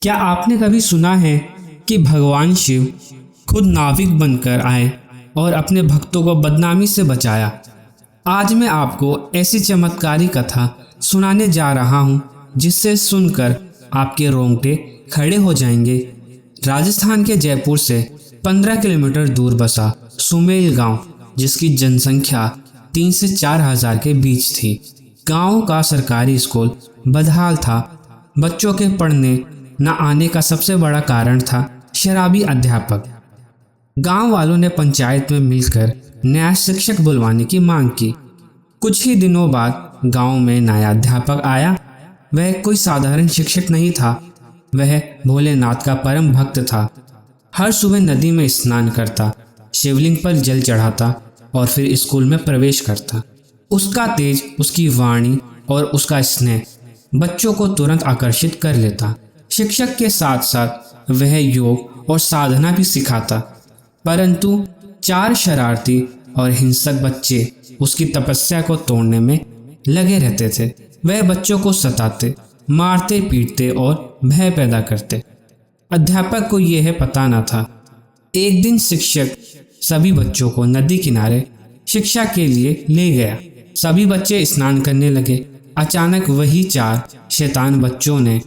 क्या आपने कभी सुना है कि भगवान शिव खुद नाविक बनकर आए और अपने भक्तों को बदनामी से बचाया? आज मैं आपको ऐसी चमत्कारी कथा सुनाने जा रहा हूँ जिससे सुनकर आपके रोंगटे खड़े हो जाएंगे। राजस्थान के जयपुर से 15 किलोमीटर दूर बसा सुमेल गांव, जिसकी जनसंख्या 3 से 4 हजार के बीच थी। गांव का सरकारी स्कूल बदहाल था। बच्चों के पढ़ने न आने का सबसे बड़ा कारण था शराबी अध्यापक। गांव वालों ने पंचायत में मिलकर नया शिक्षक बुलवाने की मांग की। कुछ ही दिनों बाद गांव में नया अध्यापक आया। वह कोई साधारण शिक्षक नहीं था, वह भोलेनाथ का परम भक्त था। हर सुबह नदी में स्नान करता, शिवलिंग पर जल चढ़ाता और फिर स्कूल में प्रवेश करता। उसका तेज, उसकी वाणी और उसका स्नेह बच्चों को तुरंत आकर्षित कर लेता। शिक्षक के साथ साथ वह योग और साधना भी सिखाता, परंतु 4 शरारती और हिंसक बच्चे उसकी तपस्या को तोड़ने में लगे रहते थे। वह बच्चों को सताते, मारते, पीटते और भय पैदा करते। अध्यापक को यह पता न था। एक दिन शिक्षक सभी बच्चों को नदी किनारे शिक्षा के लिए ले गया। सभी बच्चे स्नान करने लगे। अचानक वही 4 शैतान बच्चों ने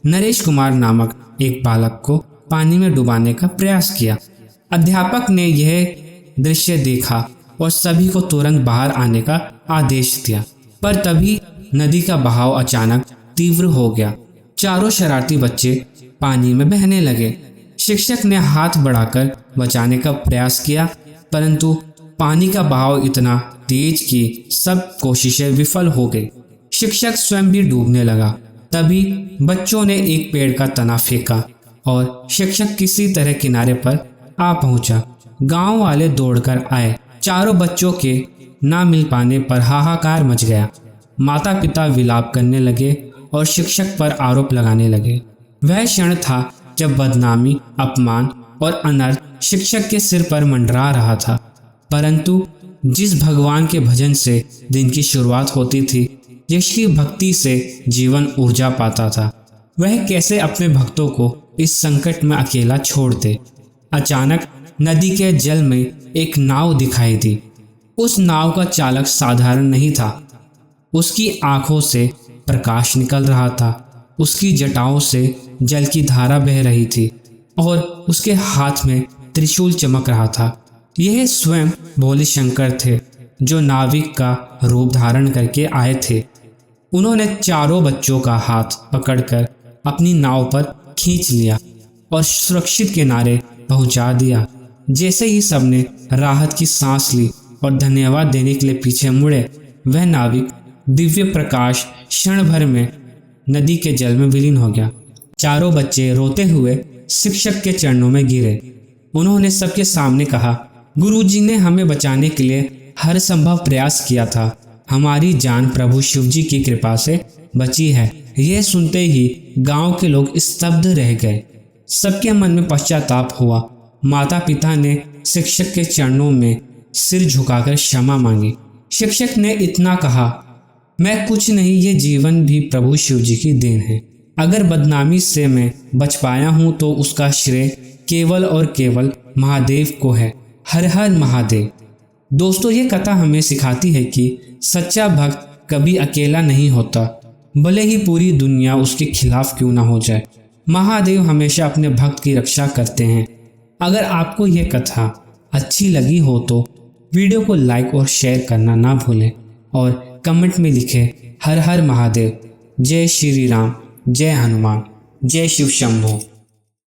नरेश कुमार नामक एक बालक को पानी में डुबाने का प्रयास किया। अध्यापक ने यह दृश्य देखा और सभी को तुरंत बाहर आने का आदेश दिया, पर तभी नदी का बहाव अचानक तीव्र हो गया। चारों शरारती बच्चे पानी में बहने लगे। शिक्षक ने हाथ बढ़ाकर बचाने का प्रयास किया, परंतु पानी का बहाव इतना तेज कि सब कोशिशें विफल हो गई। शिक्षक स्वयं भी डूबने लगा। तभी बच्चों ने एक पेड़ का तना फेंका और शिक्षक किसी तरह किनारे पर आ पहुंचा। गांव वाले दौड़कर आए। चारों बच्चों के ना मिल पाने पर हाहाकार मच गया। माता पिता विलाप करने लगे और शिक्षक पर आरोप लगाने लगे। वह क्षण था जब बदनामी, अपमान और अनर्थ शिक्षक के सिर पर मंडरा रहा था। परंतु जिस भगवान के भजन से दिन की शुरुआत होती थी, जिसकी भक्ति से जीवन ऊर्जा पाता था, वह कैसे अपने भक्तों को इस संकट में अकेला छोड़ दे। अचानक नदी के जल में एक नाव दिखाई दी। उस नाव का चालक साधारण नहीं था। उसकी आंखों से प्रकाश निकल रहा था, उसकी जटाओं से जल की धारा बह रही थी और उसके हाथ में त्रिशूल चमक रहा था। यह स्वयं भोले शंकर थे, जो नाविक का रूप धारण करके आए थे। उन्होंने चारों बच्चों का हाथ पकड़कर अपनी नाव पर खींच लिया और सुरक्षित किनारे पहुंचा दिया। जैसे ही सबने राहत की सांस ली और धन्यवाद देने के लिए पीछे मुड़े, वह नाविक दिव्य प्रकाश क्षण भर में नदी के जल में विलीन हो गया। चारों बच्चे रोते हुए शिक्षक के चरणों में गिरे। उन्होंने सबके सामने कहा, गुरुजी ने हमें बचाने के लिए हर संभव प्रयास किया था। हमारी जान प्रभु शिवजी की कृपा से बची है। यह सुनते ही गांव के लोग स्तब्ध रह गए। सबके मन में पश्चाताप हुआ। माता पिता ने शिक्षक के चरणों में सिर झुकाकर क्षमा मांगी। शिक्षक ने इतना कहा, मैं कुछ नहीं, ये जीवन भी प्रभु शिवजी की देन है। अगर बदनामी से मैं बच पाया हूँ तो उसका श्रेय केवल और केवल महादेव को है। हर हर महादेव। दोस्तों, ये कथा हमें सिखाती है कि सच्चा भक्त कभी अकेला नहीं होता, भले ही पूरी दुनिया उसके खिलाफ क्यों ना हो जाए। महादेव हमेशा अपने भक्त की रक्षा करते हैं। अगर आपको यह कथा अच्छी लगी हो तो वीडियो को लाइक और शेयर करना ना भूलें और कमेंट में लिखें हर हर महादेव, जय श्री राम, जय हनुमान, जय शिव शंभो।